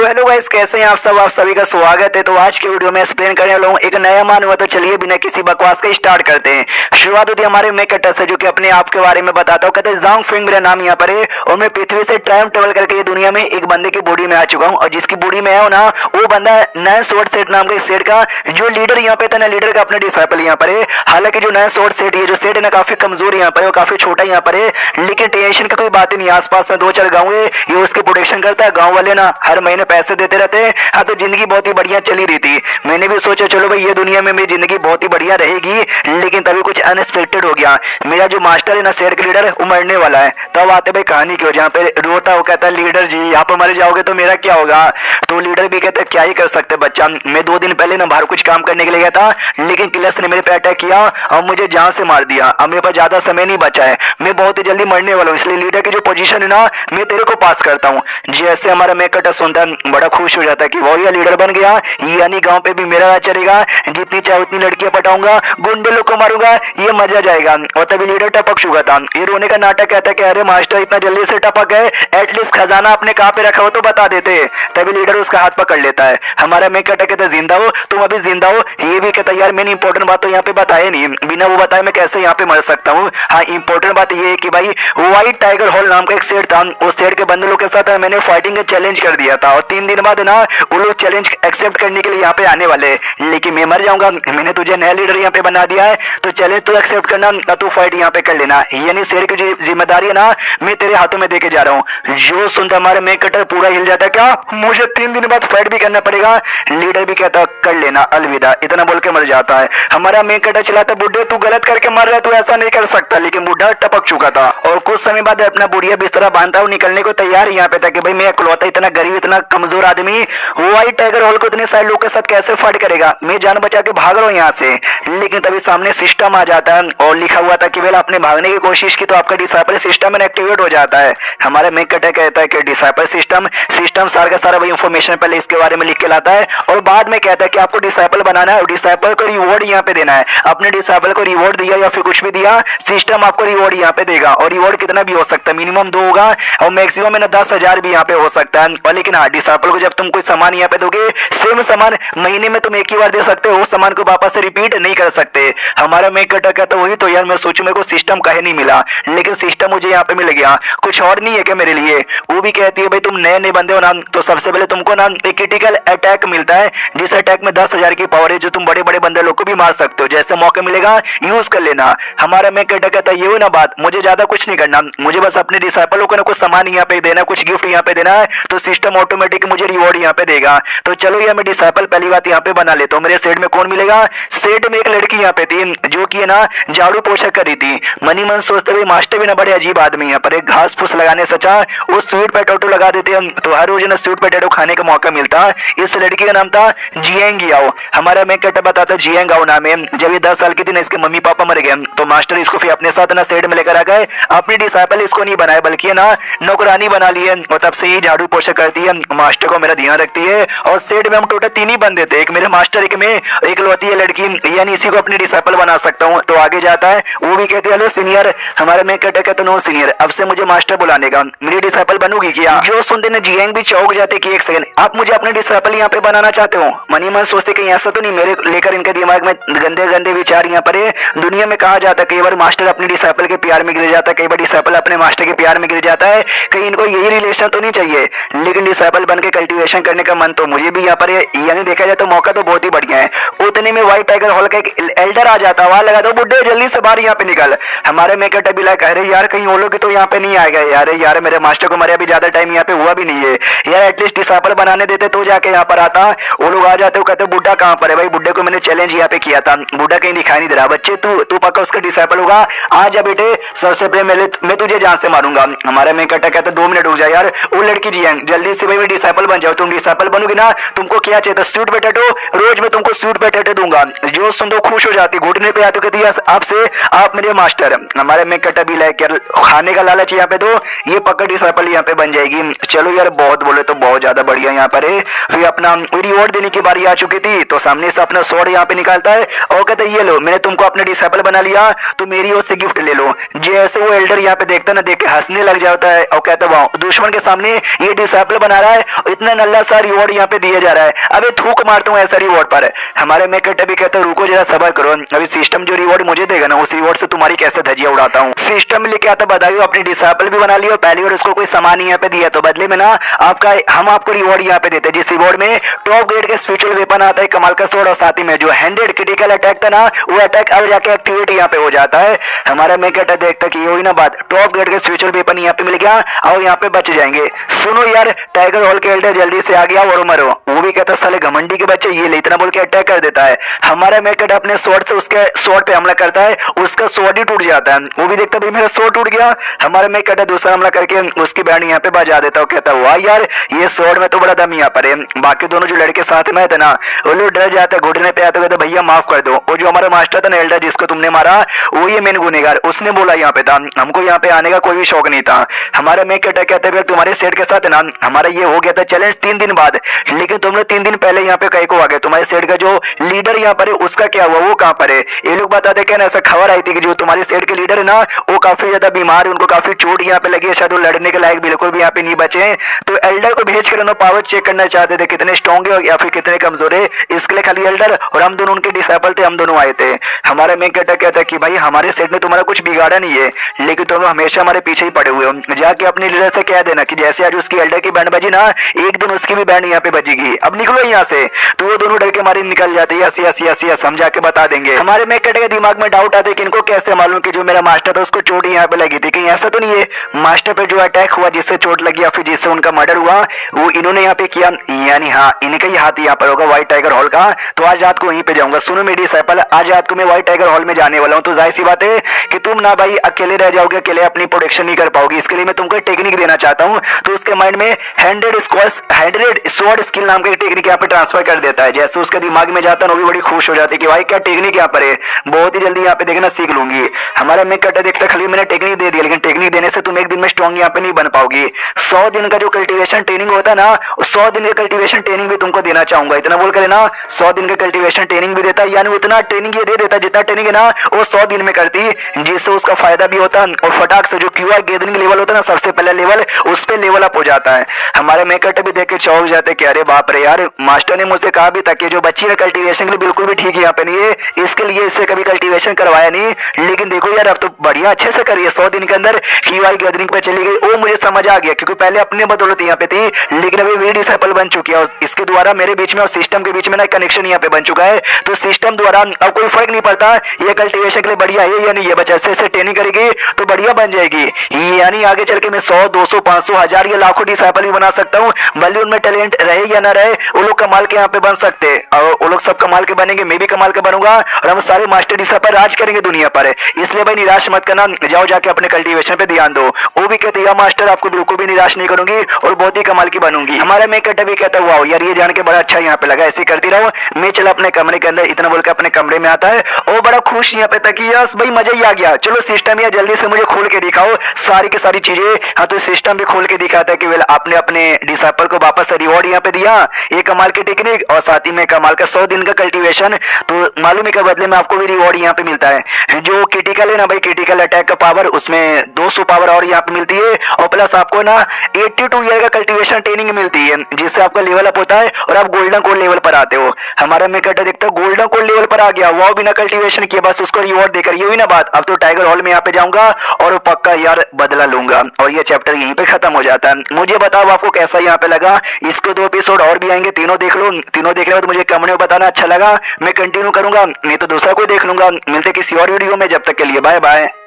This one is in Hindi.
तो हेलो गाइस, कैसे हैं आप सब। आप सभी का स्वागत है। तो आज की वीडियो में एक्सप्लेन करने वाला हूँ एक नया मान हुआ। तो चलिए बिना किसी बकवास के स्टार्ट करते हैं। शुरुआत होती है हमारे मेकटर से, जो कि अपने आप के बारे में बताता हूँ। कहते हैं जांग फिंग मेरा नाम यहाँ पर है और मैं पृथ्वी से टाइम ट्रेवल करके ये दुनिया में एक बंदे की बॉडी में आ चुका हूँ। और जिसकी बॉडी में है ना, वो बंदा नया स्वॉर्ड सेट नाम का एक सेट का जो लीडर यहाँ पे था ना, लीडर का अपना डिसाइपल यहाँ पर है। हालांकि जो नया स्वॉर्ड सेट है, जो सेट है ना, काफी कमजोर यहाँ पर है, काफी छोटा यहाँ पर है। लेकिन टेंशन की कोई बात नहीं, आसपास में 2-4 गाँव है, ये उसकी प्रोटेक्शन करता है। गाँव वाले ना हर महीने पैसे देते रहते हैं। हाँ, तो जिंदगी बहुत ही बढ़िया चली रही थी। मैंने भी सोचा चलो भाई ये दुनिया में मेरी जिंदगी बहुत ही बढ़िया रहेगी। लेकिन तभी कुछ अनएक्सपेक्टेड हो गया। मेरा जो मास्टर है ना, शेर का लीडर, वो मरने वाला है। तब आते भाई कहानी क्यों, जहाँ पे रोता वो कहता है लीडर जी यहाँ पर मर जाओगे तो मेरा क्या होगा। तो लीडर भी कहते क्या ही कर सकते बच्चा। मैं 2 दिन पहले ना बाहर कुछ काम करने के लिए गया था, लेकिन किलस ने मेरे पे अटैक किया और मुझे जान से मार दिया। अब मेरे पास ज्यादा समय नहीं बचा है, मैं बहुत ही जल्दी मरने वाला हूँ। इसलिए लीडर की जो पोजीशन है ना, मैं तेरे को पास करता हूँ। जैसे हमारा मेकटर सुनता है, बड़ा खुश हो जाता है कि वो ये लीडर बन गया, यानी गांव पे भी मेरा राज चलेगा। जितनी चाहे उतनी लड़कियां पटाऊंगा, गुंडे लोग को मारूंगा, ये मजा जाएगा। और तभी लीडर टपक चुका था। ये रोने का नाटक कहता है कि अरे मास्टर इतना जल्दी से टपक गए, एटलीस्ट खजाना आपने कहाँ पे रखा हो तो बता देते। तभी लीडर उसका हाथ पकड़ लेता है। हमारा मेकटर कहता है जिंदा हो तुम, अभी जिंदा हो। ये भी कहता है यार मैंने इंपॉर्टेंट बात तो यहाँ पे बताया नहीं, बिना वो बताए मैं कैसे यहाँ पे मर सकता हूँ। हाँ, इंपॉर्टेंट बात ये है कि भाई व्हाइट टाइगर हॉल नाम का एक सेट था, उस सेट के बंदे लोग के साथ मैंने फाइटिंग का चैलेंज कर दिया था। और 3 दिन बाद ना वो लोग चैलेंज एक्सेप्ट करने के लिए यहाँ पे आने वाले। लेकिन मैं मर जाऊंगा, मैंने तुझे नया लीडर यहाँ पे बना दिया है, तो चैलेंज तू एक्सेप्ट करना, तू फाइट यहाँ पे कर लेना। यानी शेर की जिम्मेदारी है ना, मैं तेरे हाथों में देके जा रहा हूँ। जो सुनता हमारे मेकटर पूरा हिल जाता है, क्या मुझे 3 दिन बाद फाइट भी करना पड़ेगा। लीडर भी कहता कर लेना, अलविदा, इतना बोल के मर जाता है। हमारा मेकटर चिल्लाता बुढ़े तू गलत करके मर रहा है, तू ऐसा नहीं कर सकता। लेकिन बुढ़ा टपक चुका था और कुछ समय बाद अपना बुढ़िया बिस्तरा बांधता हुआ निकलने को तैयार यहाँ पे था कि भाई मैं इकलौता इतना गरीब इतना कमजोर आदमी व्हाइट टाइगर हॉल को इतने सारे लोग के साथ कैसे फाइट करेगा। मैं जान बचा के भाग रहा हूँ यहाँ से। लेकिन तभी सामने सिस्टम आ जाता है और लिखा हुआ था कि वेल आपने भागने की कोशिश की तो आपका डिसाइपल सिस्टम एक्टिवेट हो जाता है। हमारे मेकटर कहता है कि डिसाइपल सिस्टम सारा का सारा वही इंफॉर्मेशन पहले इसके बारे में लिख के लाता है और बाद में कहता है कि आपको डिसाइपल बनाना है और डिसाइपल को रिवॉर्ड यहाँ पे देना है। अपने डिसाइपल को रिवॉर्ड दिया या फिर कुछ भी दिया, सिस्टम आपको रिवॉर्ड यहाँ पे देगा। और रिवॉर्ड कितना भी हो सकता है, मिनिमम 2 होगा और मैक्सिमम में 10,000 भी यहाँ पे हो सकता है। और लेकिन हाँ, डिसाइपल को जब तुम कोई सामान यहाँ पे दोगे, सेम सामान महीने में तुम एक ही बार दे सकते हो, उस सामान को वापस से रिपीट नहीं कर सकते। हमारा मेकटर कहता वही तो यार, मैं सोचूं मेरे को सिस्टम काहे नहीं मिला, लेकिन सिस्टम मुझे यहाँ पे मिल गया। कुछ और नहीं है क्या मेरे लिए। वो भी कहती है भाई तुम नए नए बंदे हो ना, तो सबसे पहले तुमको ना एक क्रिटिकल अटैक मिलता है, जिस अटैक में 10,000 की पावर है, जो तुम बड़े बड़े बंदे लोग को भी मार सकते हो। जैसे मौका मिलेगा यूज कर लेना। हमारा मेकटर कहता है ये हो ना बात, मुझे ज्यादा कुछ नहीं करना, मुझे बस अपने डिसाइपल को ना कुछ सामान यहाँ पे देना, कुछ गिफ्ट यहाँ पे देना है, तो सिस्टम ऑटोमेटिक मुझे रिवॉर्ड यहाँ पे देगा। तो चलो यार मैं डिसाइपल पहली बात यहाँ पे बना लेता हूँ। मेरे सेट में कौन मिलेगा, सेट में एक लड़की यहाँ पे थी जो कि है ना झाड़ू पोछा कर रही थी। मनी मन सोचते भाई मास्टर भी ना बड़े अजीब आदमी यहाँ पर, एक घास फूस लगाने सचा वो स्वीट पोटैटो लगा देते हैं, तो हर रोज ना स्वीट पोटैटो खाने का मौका मिलता। इस लड़की का नाम था जियांग याओ। हमारा मेकटर बताता जियांग याओ नाम है। जब ये 10 साल की थी ना, इसके मम्मी पापा मर गए, तो मास्टर इसको फिर अपने साथ ना सेट में लेकर आ गए। अपनी डिसाइपल इसको नहीं बनाए बल्कि ना नौकरानी बना ली है और तब से ही झाड़ू पोछा करती है, मास्टर को मेरा ध्यान रखती है। और सेट में हम टोटल 3 ही बंदे थे, एक मेरे मास्टर, एक में एक लौती है लड़की, यानी इसी को अपनी डिसाइपल बना सकता हूँ। तो आगे जाता है, वो भी कहते हैं हेलो सीनियर। हमारे मेकटर कहते नो सीनियर, अब से मुझे मास्टर बुलाने का, मेरी डिसाइपल बनोगी क्या। जो सुनते ना जियांग भी चौंक जाते कि एक सेकंड, आप मुझे अपने डिसाइपल यहाँ पे बनाना चाहते हो। मनी मन सोचते कि ऐसा तो नहीं, मेरे लेकर इनके दिमाग में गंदे गंदे विचार यहाँ पर है। दुनिया में कहा जाता है कई बार मास्टर अपने डिसाइपल के प्यार में गिर जाता है, कई बार डिसाइपल अपने मास्टर के प्यार में गिर जाता है। कहीं इनको यही रिलेशन तो नहीं चाहिए, लेकिन डिसाइपल बन के कल्टिवेशन करने का मन तो मुझे भी यहाँ पर है। यानी देखा जाए तो मौका तो बहुत ही बढ़िया है। उतने में व्हाइट टाइगर हॉल का एक एल्डर आ जाता, वहां लगा दो बुड्ढे जल्दी से बाहर यहाँ पे निकल। हमारे मेकटर भी कह रहे यार कहीं वो लोग तो यहाँ पे नहीं आएगा यार मेरे मास्टर को मरे अभी ज्यादा टाइम यहाँ पे हुआ भी नहीं है यार, एटलीस्ट डिसाइपल बनाने देते तो जाके यहाँ पर आता। वो लोग आ जाते, कहते बुड्ढा कहाँ पर है। भाई बुड्ढे को मैंने चैलेंज यहाँ पे किया था, बुड्ढा कहीं दिखाई नहीं दे रहा। बच्चे तू पक्का उसका डिसाइपल होगा, आ जा बेटे, सबसे पहले मैं तुझे जान से मारूंगा। हमारे मेकटर कहते 2 मिनट रुक जा यार, वो लड़की जियांग जल्दी से भाई डिसाइपल बन जाओ। तुम डिसाइपल बनोगी ना, तुमको क्या चाहिए, स्वीट पोटैटो, रोज मैं तुमको स्वीट पोटैटो दूंगा। जो सुन दो खुश हो जाती, घुटने पे आती, कहती आपसे आप मेरे मास्टर। हमारे मेकटर भी लाइक यार खाने का लालच यहाँ पे दो, ये पक्का डिसाइपल यहाँ पे बन जाएगी। चलो यार बहुत बोले तो बहुत ज्यादा बढ़िया यहाँ पर है। फिर अपना रिवॉर्ड देने की बारी आ चुकी थी, तो सामने से अपना स्वॉर्ड यहाँ पे निकालता है और कहता है ये लो मैंने तुमको अपने डिसाइपल बना लिया, तो मेरी ओर से गिफ्ट ले लो। जैसे वो एल्डर यहाँ पे देखता ना, देख के हंसने लग जाता है और कहता है वाह, दुश्मन के सामने ये डिसाइपल बना रहा है, इतना नल्ला सा रिवॉर्ड यहाँ पे दिया जा रहा है। अबे थूक मारता हूँ ऐसा रिवॉर्ड पर। हमारे मैं कट अभी कहता हूँ रुको जरा सबर करो, अभी सिस्टम जो रिवॉर्ड मुझे देगा ना उस रिवॉर्ड से तुम्हारी कैसे धजिया उड़ाता हूँ। सिस्टम लेके आता बताइए अपनी डिसेबल भी बना लिया और पहली बार उसको कोई सामान यहाँ पे दिया तो बदले में ना आपका हम आपको रिवॉर्ड यहाँ पे देते हैं, जिस रिवॉर्ड में टॉप ग्रेड के स्पिरिचुअल वेपन आता है कमाल का स्वॉर्ड और साथ ही में जो 100 क्रिटिकल अटैक था ना वो अटैक अब जाके एक्टिवेट यहाँ पे हो जाता है। हमारा मैं कहता देखता कि ये हुई ना बात, टॉप ग्रेड के स्पिरिचुअल वेपन यहाँ पे मिल गया और यहाँ पे बच जाएंगे। सुनो यार टाइगर हॉल के एल्डर जल्दी से आ गया और मरो। वो भी कहता साले घमंडी के बच्चे ये ले इतना बोल के अटैक कर देता है। हमारा मैं कहता अपने स्वॉर्ड से उसके स्वॉर्ड पे हमला करता है, उसका स्वॉर्ड ही टूट जाता है। वो भी देखता भाई मेरा स्वॉर्ड टूट गया। हमारा मैं कहता दूसरा हमला करके उसकी बैंड यहाँ पे बजा देता हूँ। कहता वाह यार ये स्वॉर्ड में तो बड़ा दम यहाँ पर है। बाकी दोनों जो लड़के साथ में थे ना वो लोग डर जाते घुटने पे आते कहते भैया माफ कर दो। और जो हमारा मास्टर था ना एल्डर जिसको तुमने मारा वो ये मेन गुनेगार, उसने बोला यहाँ पे था हमको यहाँ पे आने का कोई भी शौक नहीं था। हमारे मैं कहते तुम्हारे सेट के साथ ना हमारा ये हो गया था चैलेंज 3 दिन बाद, लेकिन तुम लोग 3 दिन पहले यहाँ पे कहीं को आ गए। तुम्हारे सेट का जो लीडर यहाँ पर है उसका क्या हुआ, वो कहाँ पर है? ये लोग बताते क्या ना ऐसा खबर आई थी कि जो तुम्हारे सेट के लीडर है ना वो काफी ज्यादा बीमार है, उनको काफी चोट यहाँ पे लगी है, शायद वो लड़ने के लायक बिल्कुल भी यहाँ पे नहीं बचे। तो एल्डर को भेज कर पावर चेक करना चाहते थे कितने स्ट्रॉन्ग है या फिर कितने कमजोर है। इसके लिए खाली एल्डर और हम दोनों उनके डिसाइपल थे, हम दोनों आए थे। हमारा मैं कहता कि भाई हमारे सेट ने तुम्हारा कुछ बिगाड़ा नहीं है, लेकिन तुम हमेशा हमारे पीछे ही पड़े हुए हो। जाके अपने लीडर से कह देना कि जैसे आज उसकी एल्डर की बैंड बजी ना एक दिन उसकी भी बैंड यहाँ पे बजेगी, अब निकलो यहाँ से। तो वो दोनों डर के मारे निकल जाते हैं। यस समझा के बता देंगे। हमारे मैं के दिमाग में डाउट आते कि इनको कैसे मालूम कि जो मेरा मास्टर था उसको चोट यहाँ पे लगी थी, कहीं ऐसा तो नहीं है मास्टर पे जो अटैक हुआ जिससे चोट लगी या फिर जिससे उनका मर्डर हुआ वो इन्होंने यहाँ पे किया, यानी हाँ इनका ही हाथ यहाँ पर होगा व्हाइट टाइगर हॉल का। तो आज रात को वहीं पे जाऊंगा। सुनो मेरी डिसाइपल आज रात को मैं व्हाइट टाइगर हॉल में जाने वाला हूँ। तो जाहिर सी बात है कि तुम ना भाई अकेले रह जाओगे, अकेले अपनी प्रोटेक्शन नहीं कर पाओगी। इसके लिए मैं तुमको टेक्निक देना चाहता हूँ। तो उसके माइंड में 100 स्वॉर्ड स्किल नाम का टेक्निक यहाँ पे ट्रांसफर कर देता है। जैसे उसके दिमाग में जाता है वो भी बड़ी खुश हो जाती है कि भाई क्या टेक्निक यहाँ पर है, बहुत ही जल्दी यहाँ पे देखना सीख लूंगी। हमारा मैं कटा देखता खाली मैंने टेक्निक दे दिया, लेकिन टेक्निक देने से तुम एक दिन में स्ट्रॉन्ग यहाँ पे नहीं बन पाओगी। 100 दिन का जो कल्टीवेशन ट्रेनिंग होता है ना 100 दिन का कल्टीवेशन ट्रेनिंग भी तुमको देना चाहूंगा। इतना बोल कर ना 100 दिन का कल्टीवेशन ट्रेनिंग भी देता है, यानी उतना ट्रेनिंग ये दे देता जितना ट्रेनिंग है ना वो 100 दिन में करती, जिससे उसका फायदा भी होता है और फटाक से जो क्यूआर गैदरिंग लेवल होता है ना सबसे पहला लेवल उस पे लेवल अप हो जाता है। हमारे मेकट भी देख के चौंक जाते कि अरे बाप रे यार मास्टर ने मुझसे कहा भी था कि जो बच्ची है कल्टीवेशन के लिए बिल्कुल भी ठीक है यहाँ पे नहीं है, इसके लिए इससे कभी कल्टीवेशन करवाया नहीं, लेकिन देखो यार अब तो बढ़िया अच्छे से करिए। 100 दिन के अंदर क्यूआर गैदरिंग पे चली गई, वो मुझे समझ आ गया क्योंकि पहले अपने बदौलत यहाँ पे थी, लेकिन अभी वी डिसेबल बन चुकी है। इसके द्वारा मेरे बीच में और सिस्टम के बीच में ना कनेक्शन यहाँ पे बन चुका है। तो सिस्टम द्वारा अब कोई फर्क नहीं पड़ता ये कल्टीवेशन के लिए बढ़िया है या नहीं है, बच्चे ऐसे ट्रेनिंग करेगी तो बढ़िया बन जाएगी। यानी आगे चल के मैं 100 200 500 1000 या लाखों डिसेबल भी बना सकता हूँ, भले उनमें टैलेंट रहे या ना रहे वो लोग कमाल के यहाँ पे बन सकते हैं और वो लोग सब कमाल के बनेंगे, मैं भी कमाल के बनूंगा और हम सारे मास्टर डिसेबल राज करेंगे दुनिया पर। इसलिए भाई निराश मत करना, जाओ जाके अपने कल्टीवेशन पे ध्यान दो। वो भी कहते हैं मास्टर आपको बिल्कुल भी निराश नहीं करूंगी और बहुत ही कमाल की बनूंगी। हमारा मैं कट भी कहता हुआ यार ये जान के बड़ा अच्छा यहाँ पे लगा, ऐसे करती रहो। मैं चला अपने कमरे के अंदर, इतना बोलकर अपने कमरे में आता है और बड़ा खुश यहाँ पे था कि यस भाई मजा ही आ गया, चलो सिस्टम या जल्दी से मुझे खोल के दिखाओ सारी की सारी चीजें। हाँ तो सिस्टम भी खोल के दिखाता है कि वेल आपने अपने डिसेबल को वापस रिवॉर्ड यहाँ पे दिया, ये कमाल की टेक्निक और साथ ही में कमाल का 100 दिन का कल्टीवेशन। तो मालूम है के बदले में आपको भी रिवॉर्ड यहाँ पे मिलता है। जो क्रिटिकल है ना भाई क्रिटिकल अटैक का पावर उसमें 200 पावर और यहाँ पे मिलती है और प्लस आपको ना 82 ईयर का कल्टीवेशन ट्रेनिंग मिलती है जिससे आपका लेवल अप होता है और आप गोल्डन कोड लेवल पर आते हो। हमारा मैं कहता देखता गोल्डन कोड लेवल पर आ गया, वो बिना कल्टीवेशन किए बस उसको रिवॉर्ड देकर, ये हुई ना बात। अब तो टाइगर हॉल में यहाँ पे जाऊंगा और पक्का यार बदला लूंगा और ये चैप्टर यहीं पे खत्म हो जाता है। मुझे बताओ आपको कैसा यहाँ पे लगा, इसके 2 एपिसोड और भी आएंगे, तीनों देख लो, तीनों देखने के बाद मुझे कमेंट में बताना अच्छा लगा, मैं कंटिन्यू करूंगा नहीं तो दूसरा कोई देख लूंगा। मिलते किसी और वीडियो में, जब तक के लिए बाय बाय।